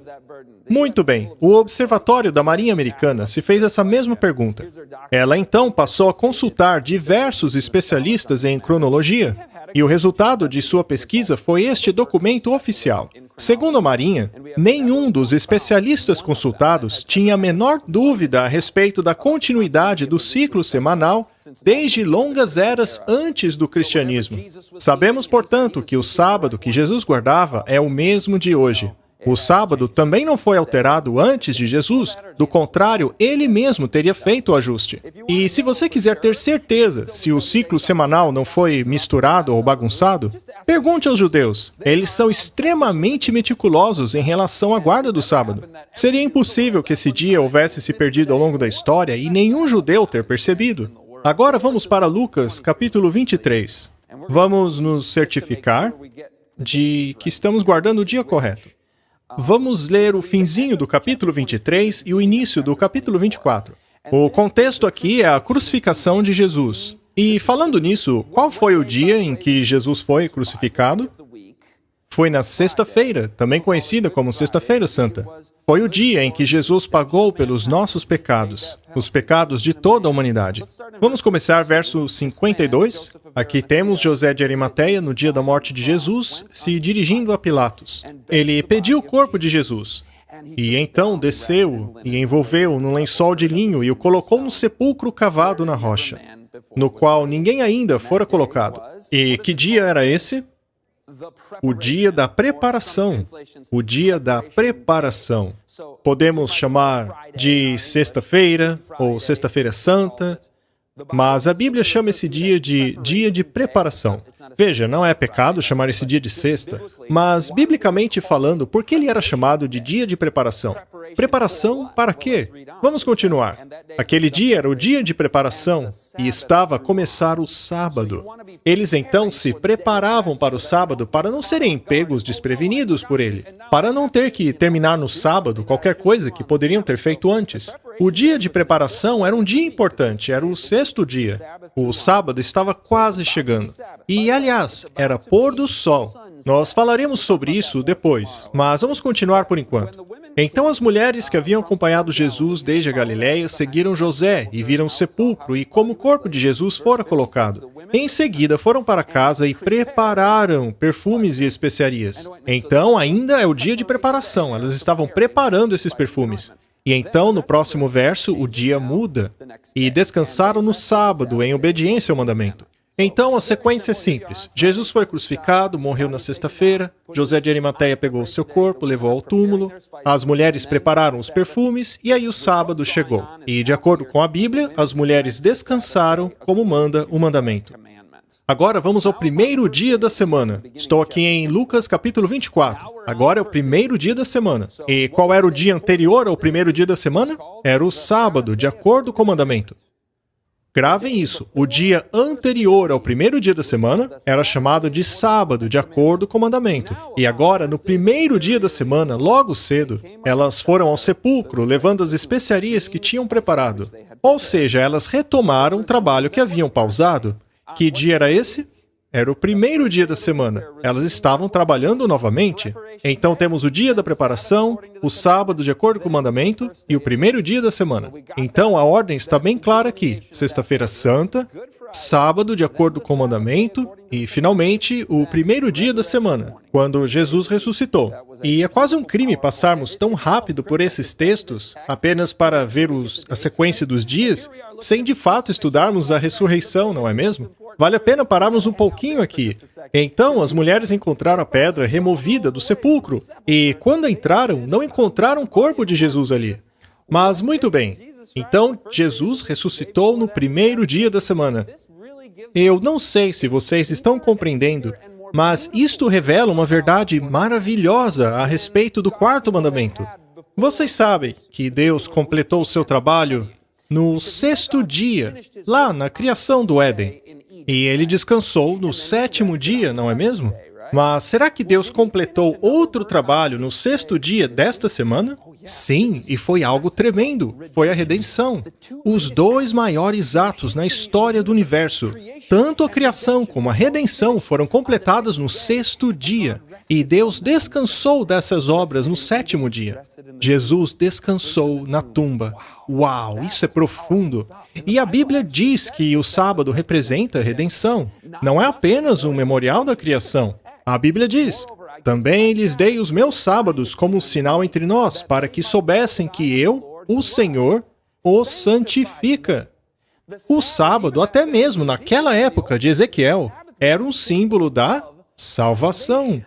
Muito bem, o Observatório da Marinha Americana se fez essa mesma pergunta. Ela então passou a consultar diversos especialistas em cronologia. E o resultado de sua pesquisa foi este documento oficial. Segundo a Marinha, nenhum dos especialistas consultados tinha a menor dúvida a respeito da continuidade do ciclo semanal desde longas eras antes do cristianismo. Sabemos, portanto, que o sábado que Jesus guardava é o mesmo de hoje. O sábado também não foi alterado antes de Jesus, do contrário, ele mesmo teria feito o ajuste. E se você quiser ter certeza se o ciclo semanal não foi misturado ou bagunçado, pergunte aos judeus. Eles são extremamente meticulosos em relação à guarda do sábado. Seria impossível que esse dia houvesse se perdido ao longo da história e nenhum judeu ter percebido. Agora vamos para Lucas, capítulo 23. Vamos nos certificar de que estamos guardando o dia correto. Vamos ler o finzinho do capítulo 23 e o início do capítulo 24. O contexto aqui é a crucificação de Jesus. E falando nisso, qual foi o dia em que Jesus foi crucificado? Foi na sexta-feira, também conhecida como Sexta-feira Santa. Foi o dia em que Jesus pagou pelos nossos pecados, os pecados de toda a humanidade. Vamos começar verso 52. Aqui temos José de Arimateia, no dia da morte de Jesus, se dirigindo a Pilatos. Ele pediu o corpo de Jesus. E então desceu e envolveu num lençol de linho e o colocou no sepulcro cavado na rocha, no qual ninguém ainda fora colocado. E que dia era esse? O dia da preparação. O dia da preparação. Podemos chamar de Sexta-feira ou Sexta-feira Santa, mas a Bíblia chama esse dia de preparação. Veja, não é pecado chamar esse dia de sexta, mas, biblicamente falando, por que ele era chamado de dia de preparação? Preparação para quê? Vamos continuar. Aquele dia era o dia de preparação e estava a começar o sábado. Eles então se preparavam para o sábado para não serem pegos desprevenidos por ele, para não ter que terminar no sábado qualquer coisa que poderiam ter feito antes. O dia de preparação era um dia importante, era o sexto dia. O sábado estava quase chegando. E, aliás, era pôr do sol. Nós falaremos sobre isso depois, mas vamos continuar por enquanto. Então as mulheres que haviam acompanhado Jesus desde a Galiléia seguiram José e viram o sepulcro e como o corpo de Jesus fora colocado. Em seguida foram para casa e prepararam perfumes e especiarias. Então ainda é o dia de preparação, elas estavam preparando esses perfumes. E então, no próximo verso, o dia muda. E descansaram no sábado, em obediência ao mandamento. Então, a sequência é simples. Jesus foi crucificado, morreu na sexta-feira, José de Arimateia pegou o seu corpo, levou ao túmulo, as mulheres prepararam os perfumes, e aí o sábado chegou. E, de acordo com a Bíblia, as mulheres descansaram, como manda o mandamento. Agora vamos ao primeiro dia da semana. Estou aqui em Lucas capítulo 24. Agora é o primeiro dia da semana. E qual era o dia anterior ao primeiro dia da semana? Era o sábado, de acordo com o mandamento. Gravem isso. O dia anterior ao primeiro dia da semana era chamado de sábado, de acordo com o mandamento. E agora, no primeiro dia da semana, logo cedo, elas foram ao sepulcro, levando as especiarias que tinham preparado. Ou seja, elas retomaram o trabalho que haviam pausado. Que dia era esse? Era o primeiro dia da semana. Elas estavam trabalhando novamente. Então temos o dia da preparação, o sábado de acordo com o mandamento e o primeiro dia da semana. Então a ordem está bem clara aqui. Sexta-feira Santa, sábado de acordo com o mandamento e, finalmente, o primeiro dia da semana, quando Jesus ressuscitou. E é quase um crime passarmos tão rápido por esses textos apenas para ver a sequência dos dias, sem de fato estudarmos a ressurreição, não é mesmo? Vale a pena pararmos um pouquinho aqui. Então, as mulheres encontraram a pedra removida do sepulcro, e quando entraram, não encontraram o corpo de Jesus ali. Mas, muito bem, então Jesus ressuscitou no primeiro dia da semana. Eu não sei se vocês estão compreendendo, mas isto revela uma verdade maravilhosa a respeito do quarto mandamento. Vocês sabem que Deus completou o seu trabalho no sexto dia, lá na criação do Éden. E ele descansou no sétimo dia, não é mesmo? Mas será que Deus completou outro trabalho no sexto dia desta semana? Sim, e foi algo tremendo. Foi a redenção. Os dois maiores atos na história do universo, tanto a criação como a redenção, foram completadas no sexto dia. E Deus descansou dessas obras no sétimo dia. Jesus descansou na tumba. Uau, isso é profundo. E a Bíblia diz que o sábado representa a redenção. não é apenas um memorial da criação. A Bíblia diz: também lhes dei os meus sábados como um sinal entre nós, para que soubessem que eu, o Senhor, os santifica. O sábado, até mesmo naquela época de Ezequiel, era um símbolo da salvação.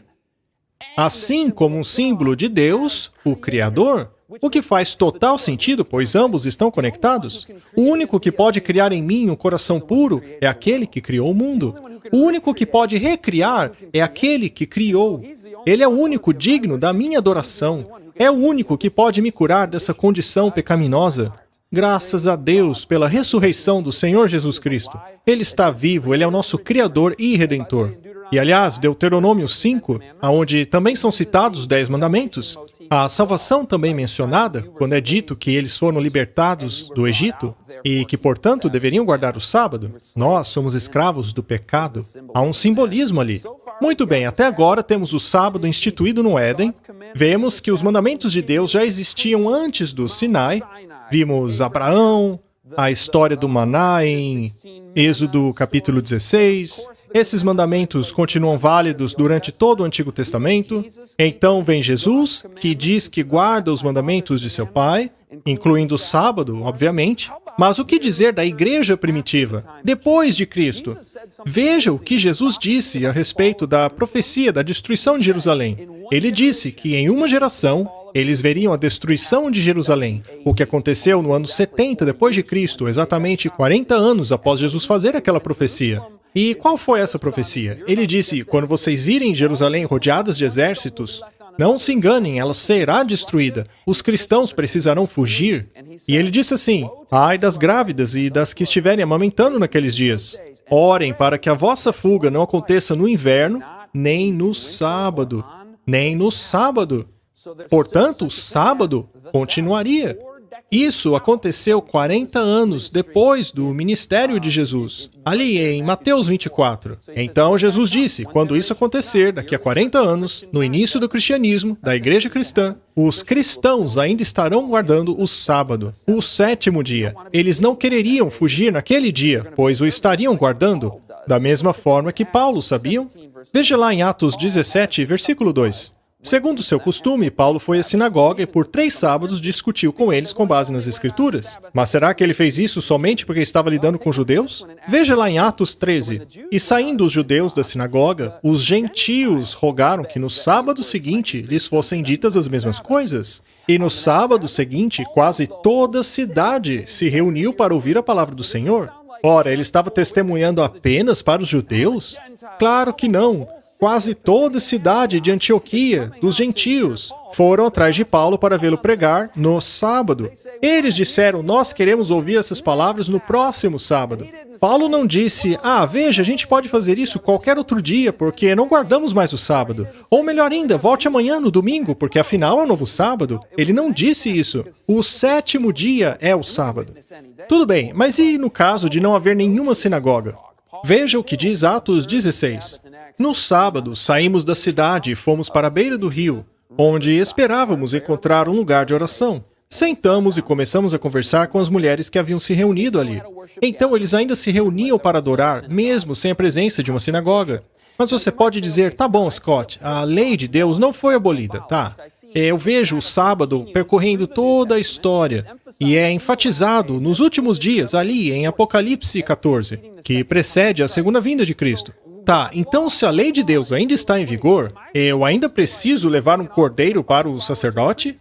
Assim como um símbolo de Deus, o Criador, o que faz total sentido, pois ambos estão conectados. O único que pode criar em mim um coração puro é aquele que criou o mundo. O único que pode recriar é aquele que criou. Ele é o único digno da minha adoração. É o único que pode me curar dessa condição pecaminosa. Graças a Deus pela ressurreição do Senhor Jesus Cristo. Ele está vivo, Ele é o nosso Criador e Redentor. E, aliás, Deuteronômio 5, onde também são citados os 10 mandamentos, a salvação também mencionada, quando é dito que eles foram libertados do Egito e que, portanto, deveriam guardar o sábado. Nós somos escravos do pecado. Há um simbolismo ali. Muito bem, até agora temos o sábado instituído no Éden. Vemos que os mandamentos de Deus já existiam antes do Sinai. Vimos Abraão, a história do maná em Êxodo capítulo 16. Esses mandamentos continuam válidos durante todo o Antigo Testamento. Então vem Jesus, que diz que guarda os mandamentos de seu Pai, incluindo o sábado, obviamente. Mas o que dizer da igreja primitiva, depois de Cristo? Veja o que Jesus disse a respeito da profecia da destruição de Jerusalém. Ele disse que em uma geração eles veriam a destruição de Jerusalém, o que aconteceu no ano 70 depois de Cristo, exatamente 40 anos após Jesus fazer aquela profecia. E qual foi essa profecia? Ele disse: quando vocês virem Jerusalém rodeadas de exércitos, não se enganem, ela será destruída. Os cristãos precisarão fugir. E ele disse assim: ai das grávidas e das que estiverem amamentando naqueles dias. Orem para que a vossa fuga não aconteça no inverno, nem no sábado. Nem no sábado. Portanto, o sábado continuaria. Isso aconteceu 40 anos depois do ministério de Jesus, ali em Mateus 24. Então Jesus disse, quando isso acontecer, daqui a 40 anos, no início do cristianismo, da igreja cristã, os cristãos ainda estarão guardando o sábado, o 7º dia. Eles não quereriam fugir naquele dia, pois o estariam guardando, da mesma forma que Paulo sabiam. Veja lá em Atos 17, versículo 2. Segundo seu costume, Paulo foi à sinagoga e por 3 sábados discutiu com eles com base nas Escrituras. Mas será que ele fez isso somente porque estava lidando com judeus? Veja lá em Atos 13. E saindo os judeus da sinagoga, os gentios rogaram que no sábado seguinte lhes fossem ditas as mesmas coisas. E no sábado seguinte, quase toda a cidade se reuniu para ouvir a palavra do Senhor. Ora, ele estava testemunhando apenas para os judeus? Claro que não. Quase toda a cidade de Antioquia, dos gentios, foram atrás de Paulo para vê-lo pregar no sábado. Eles disseram, nós queremos ouvir essas palavras no próximo sábado. Paulo não disse, veja, a gente pode fazer isso qualquer outro dia, porque não guardamos mais o sábado. Ou melhor ainda, volte amanhã no domingo, porque afinal é um novo sábado. Ele não disse isso. O 7º dia é o sábado. Tudo bem, mas e no caso de não haver nenhuma sinagoga? Veja o que diz Atos 16. No sábado, saímos da cidade e fomos para a beira do rio, onde esperávamos encontrar um lugar de oração. Sentamos e começamos a conversar com as mulheres que haviam se reunido ali. Então, eles ainda se reuniam para adorar, mesmo sem a presença de uma sinagoga. Mas você pode dizer, tá bom, Scott, a lei de Deus não foi abolida, tá? Eu vejo o sábado percorrendo toda a história e é enfatizado nos últimos dias, ali em Apocalipse 14, que precede a segunda vinda de Cristo. Tá, então se a lei de Deus ainda está em vigor, eu ainda preciso levar um cordeiro para o sacerdote?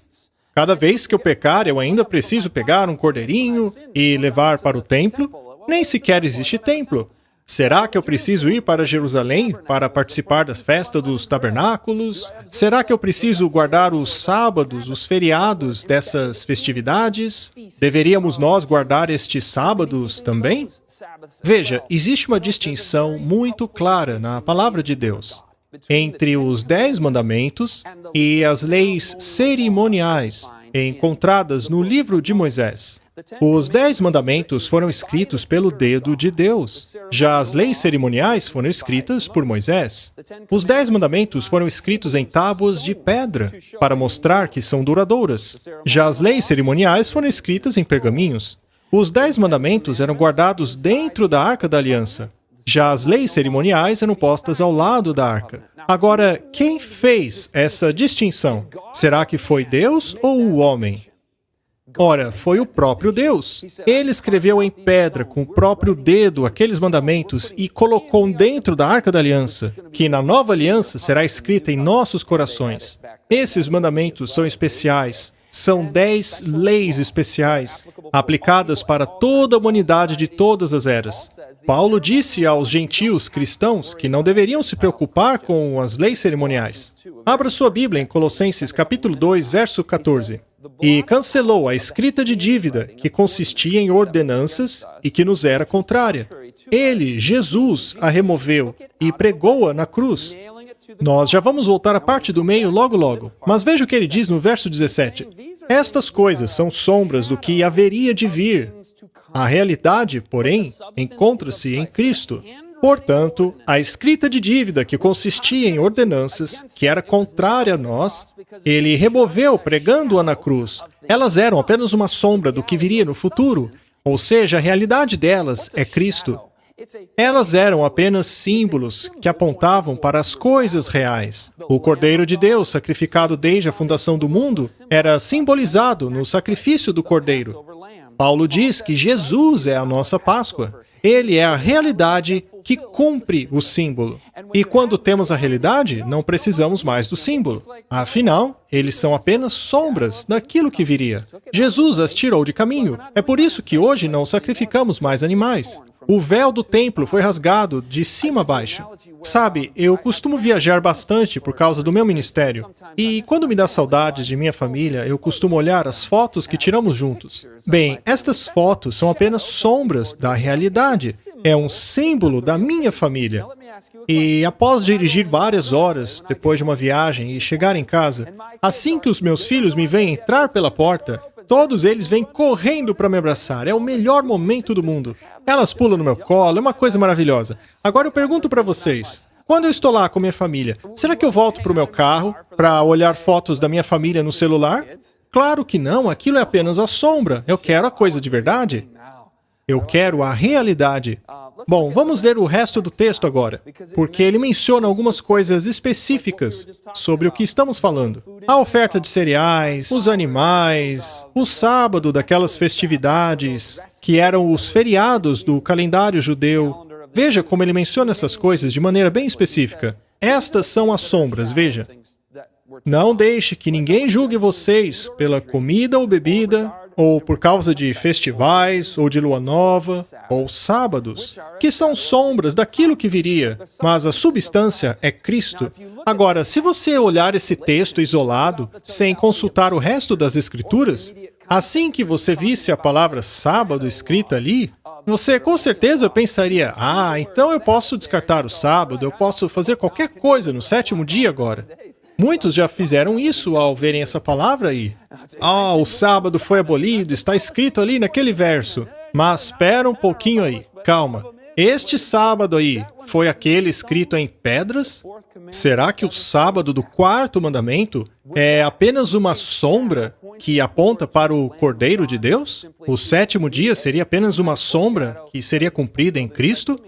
Cada vez que eu pecar, eu ainda preciso pegar um cordeirinho e levar para o templo? Nem sequer existe templo. Será que eu preciso ir para Jerusalém para participar das festas dos tabernáculos? Será que eu preciso guardar os sábados, os feriados dessas festividades? Deveríamos nós guardar estes sábados também? Veja, existe uma distinção muito clara na palavra de Deus entre os 10 mandamentos e as leis cerimoniais encontradas no livro de Moisés. Os 10 mandamentos foram escritos pelo dedo de Deus. Já as leis cerimoniais foram escritas por Moisés. Os 10 mandamentos foram escritos em tábuas de pedra, para mostrar que são duradouras. Já as leis cerimoniais foram escritas em pergaminhos. Os 10 mandamentos eram guardados dentro da Arca da Aliança. Já as leis cerimoniais eram postas ao lado da arca. Agora, quem fez essa distinção? Será que foi Deus ou o homem? Ora, foi o próprio Deus. Ele escreveu em pedra com o próprio dedo aqueles mandamentos e colocou dentro da Arca da Aliança, que na nova aliança será escrita em nossos corações. Esses mandamentos são especiais. São 10 leis especiais, aplicadas para toda a humanidade de todas as eras. Paulo disse aos gentios cristãos que não deveriam se preocupar com as leis cerimoniais. Abra sua Bíblia em Colossenses capítulo 2, verso 14. E cancelou a escrita de dívida, que consistia em ordenanças e que nos era contrária. Ele, Jesus, a removeu e pregou-a na cruz. Nós já vamos voltar à parte do meio logo. Mas veja o que ele diz no verso 17. Estas coisas são sombras do que haveria de vir. A realidade, porém, encontra-se em Cristo. Portanto, a escrita de dívida que consistia em ordenanças, que era contrária a nós, ele removeu pregando-a na cruz. Elas eram apenas uma sombra do que viria no futuro, ou seja, a realidade delas é Cristo. Elas eram apenas símbolos que apontavam para as coisas reais. O Cordeiro de Deus, sacrificado desde a fundação do mundo, era simbolizado no sacrifício do Cordeiro. Paulo diz que Jesus é a nossa Páscoa. Ele é a realidade que cumpre o símbolo. E quando temos a realidade, não precisamos mais do símbolo. Afinal, eles são apenas sombras daquilo que viria. Jesus as tirou de caminho. É por isso que hoje não sacrificamos mais animais. O véu do templo foi rasgado de cima a baixo. Sabe, eu costumo viajar bastante por causa do meu ministério. E quando me dá saudades de minha família, eu costumo olhar as fotos que tiramos juntos. Bem, estas fotos são apenas sombras da realidade. É um símbolo da minha família. E após dirigir várias horas, depois de uma viagem, e chegar em casa, assim que os meus filhos me veem entrar pela porta, todos eles vêm correndo para me abraçar. É o melhor momento do mundo. Elas pulam no meu colo, é uma coisa maravilhosa. Agora eu pergunto para vocês, quando eu estou lá com minha família, será que eu volto para o meu carro para olhar fotos da minha família no celular? Claro que não, aquilo é apenas a sombra. Eu quero a coisa de verdade. Eu quero a realidade. Bom, vamos ler o resto do texto agora, porque ele menciona algumas coisas específicas sobre o que estamos falando. A oferta de cereais, os animais, o sábado daquelas festividades, que eram os feriados do calendário judeu. Veja como ele menciona essas coisas de maneira bem específica. Estas são as sombras, veja. Não deixe que ninguém julgue vocês pela comida ou bebida, ou por causa de festivais, ou de lua nova, ou sábados, que são sombras daquilo que viria, mas a substância é Cristo. Agora, se você olhar esse texto isolado, sem consultar o resto das Escrituras, assim que você visse a palavra sábado escrita ali, você com certeza pensaria, então eu posso descartar o sábado, eu posso fazer qualquer coisa no sétimo dia agora. Muitos já fizeram isso ao verem essa palavra aí. O sábado foi abolido, está escrito ali naquele verso. Mas espera um pouquinho aí, calma. Este sábado aí foi aquele escrito em pedras? Será que o sábado do quarto mandamento é apenas uma sombra que aponta para o Cordeiro de Deus? O sétimo dia seria apenas uma sombra que seria cumprida em Cristo?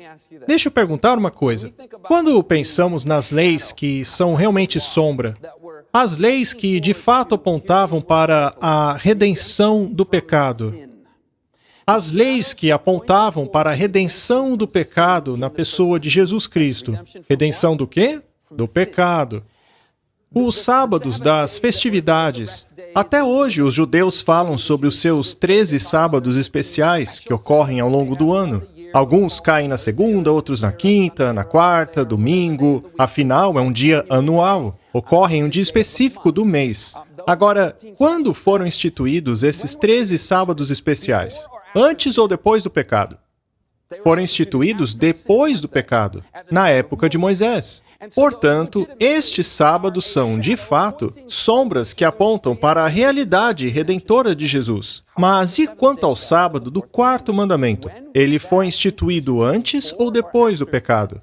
Deixa eu perguntar uma coisa. Quando pensamos nas leis que são realmente sombra, as leis que de fato apontavam para a redenção do pecado, as leis que apontavam para a redenção do pecado na pessoa de Jesus Cristo. Redenção do quê? Do pecado. Os sábados das festividades. Até hoje, os judeus falam sobre os seus 13 sábados especiais que ocorrem ao longo do ano. Alguns caem na segunda, outros na quinta, na quarta, domingo. Afinal, é um dia anual. Ocorre em um dia específico do mês. Agora, quando foram instituídos esses 13 sábados especiais? Antes ou depois do pecado? Foram instituídos depois do pecado, na época de Moisés. Portanto, estes sábados são, de fato, sombras que apontam para a realidade redentora de Jesus. Mas e quanto ao sábado do quarto mandamento? Ele foi instituído antes ou depois do pecado?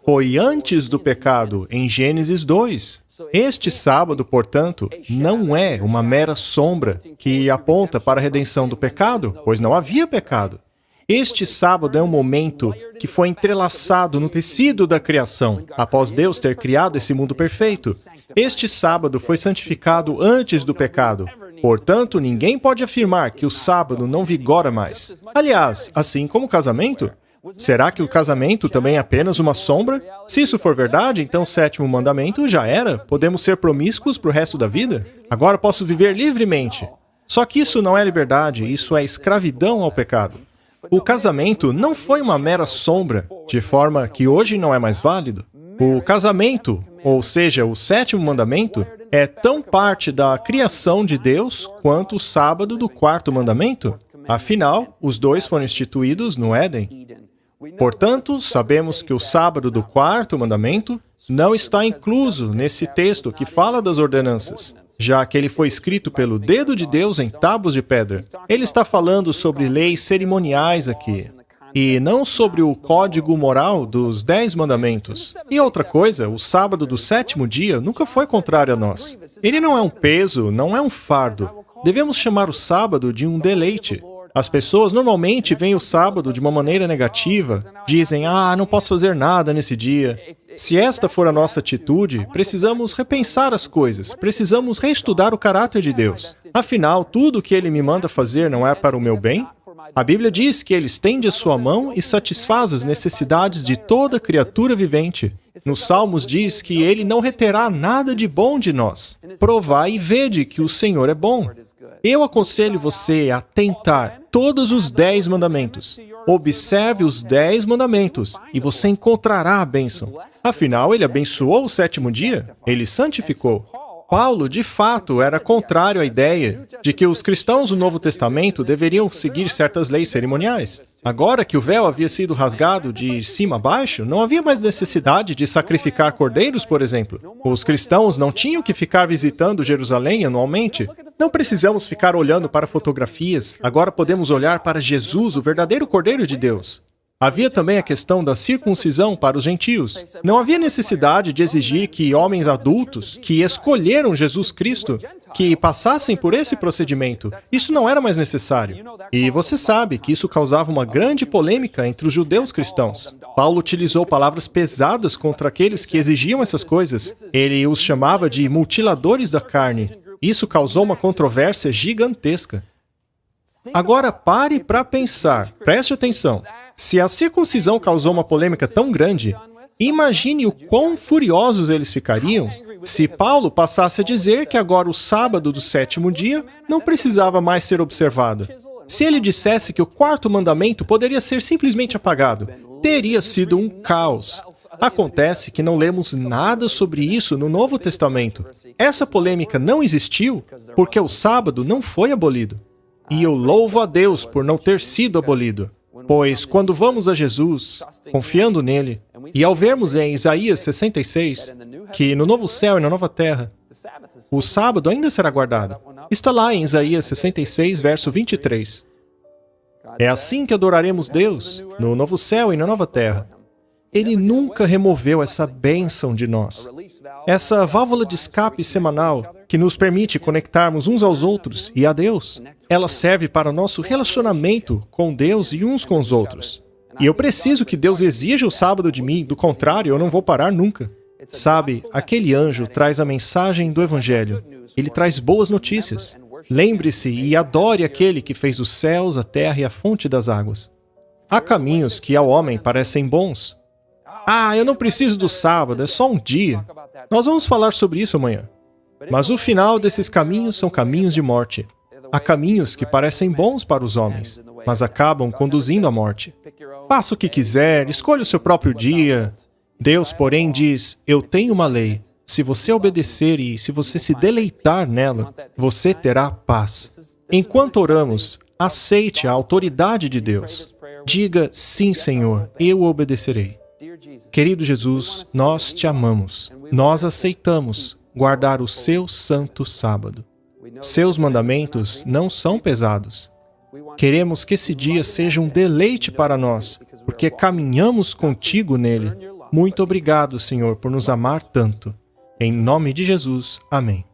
Foi antes do pecado, em Gênesis 2. Este sábado, portanto, não é uma mera sombra que aponta para a redenção do pecado, pois não havia pecado. Este sábado é um momento que foi entrelaçado no tecido da criação, após Deus ter criado esse mundo perfeito. Este sábado foi santificado antes do pecado. Portanto, ninguém pode afirmar que o sábado não vigora mais. Aliás, assim como o casamento, será que o casamento também é apenas uma sombra? Se isso for verdade, então o sétimo mandamento já era. Podemos ser promíscuos para o resto da vida? Agora posso viver livremente. Só que isso não é liberdade, isso é escravidão ao pecado. O casamento não foi uma mera sombra, de forma que hoje não é mais válido. O casamento, ou seja, o sétimo mandamento, é tão parte da criação de Deus quanto o sábado do quarto mandamento. Afinal, os dois foram instituídos no Éden. Portanto, sabemos que o sábado do quarto mandamento não está incluso nesse texto que fala das ordenanças, já que ele foi escrito pelo dedo de Deus em tábuas de pedra. Ele está falando sobre leis cerimoniais aqui, e não sobre o código moral dos 10 mandamentos. E outra coisa, o sábado do sétimo dia nunca foi contrário a nós. Ele não é um peso, não é um fardo. Devemos chamar o sábado de um deleite. As pessoas normalmente veem o sábado de uma maneira negativa, dizem, não posso fazer nada nesse dia. Se esta for a nossa atitude, precisamos repensar as coisas, precisamos reestudar o caráter de Deus. Afinal, tudo o que Ele me manda fazer não é para o meu bem? A Bíblia diz que Ele estende a sua mão e satisfaz as necessidades de toda criatura vivente. Nos Salmos diz que Ele não reterá nada de bom de nós. Provai e vede que o Senhor é bom. Eu aconselho você a tentar todos os 10 mandamentos. Observe os 10 mandamentos e você encontrará a bênção. Afinal, Ele abençoou o sétimo dia, Ele santificou. Paulo, de fato, era contrário à ideia de que os cristãos do Novo Testamento deveriam seguir certas leis cerimoniais. Agora que o véu havia sido rasgado de cima a baixo, não havia mais necessidade de sacrificar cordeiros, por exemplo. Os cristãos não tinham que ficar visitando Jerusalém anualmente. Não precisamos ficar olhando para fotografias. Agora podemos olhar para Jesus, o verdadeiro Cordeiro de Deus. Havia também a questão da circuncisão para os gentios. Não havia necessidade de exigir que homens adultos, que escolheram Jesus Cristo, que passassem por esse procedimento. Isso não era mais necessário. E você sabe que isso causava uma grande polêmica entre os judeus cristãos. Paulo utilizou palavras pesadas contra aqueles que exigiam essas coisas. Ele os chamava de mutiladores da carne. Isso causou uma controvérsia gigantesca. Agora pare para pensar. Preste atenção. Se a circuncisão causou uma polêmica tão grande, imagine o quão furiosos eles ficariam se Paulo passasse a dizer que agora o sábado do sétimo dia não precisava mais ser observado. Se ele dissesse que o quarto mandamento poderia ser simplesmente apagado, teria sido um caos. Acontece que não lemos nada sobre isso no Novo Testamento. Essa polêmica não existiu porque o sábado não foi abolido. E eu louvo a Deus por não ter sido abolido. Pois, quando vamos a Jesus, confiando nele, e ao vermos em Isaías 66, que no novo céu e na nova terra, o sábado ainda será guardado. Está lá em Isaías 66, verso 23. É assim que adoraremos Deus, no novo céu e na nova terra. Ele nunca removeu essa bênção de nós. Essa válvula de escape semanal que nos permite conectarmos uns aos outros e a Deus. Ela serve para o nosso relacionamento com Deus e uns com os outros. E eu preciso que Deus exija o sábado de mim, do contrário, eu não vou parar nunca. Sabe, aquele anjo traz a mensagem do Evangelho. Ele traz boas notícias. Lembre-se e adore aquele que fez os céus, a terra e a fonte das águas. Há caminhos que ao homem parecem bons. Eu não preciso do sábado, é só um dia. Nós vamos falar sobre isso amanhã. Mas o final desses caminhos são caminhos de morte. Há caminhos que parecem bons para os homens, mas acabam conduzindo à morte. Faça o que quiser, escolha o seu próprio dia. Deus, porém, diz, eu tenho uma lei. Se você obedecer e se você se deleitar nela, você terá paz. Enquanto oramos, aceite a autoridade de Deus. Diga, sim, Senhor, eu obedecerei. Querido Jesus, nós te amamos. Nós aceitamos guardar o seu santo sábado. Seus mandamentos não são pesados. Queremos que esse dia seja um deleite para nós, porque caminhamos contigo nele. Muito obrigado, Senhor, por nos amar tanto. Em nome de Jesus. Amém.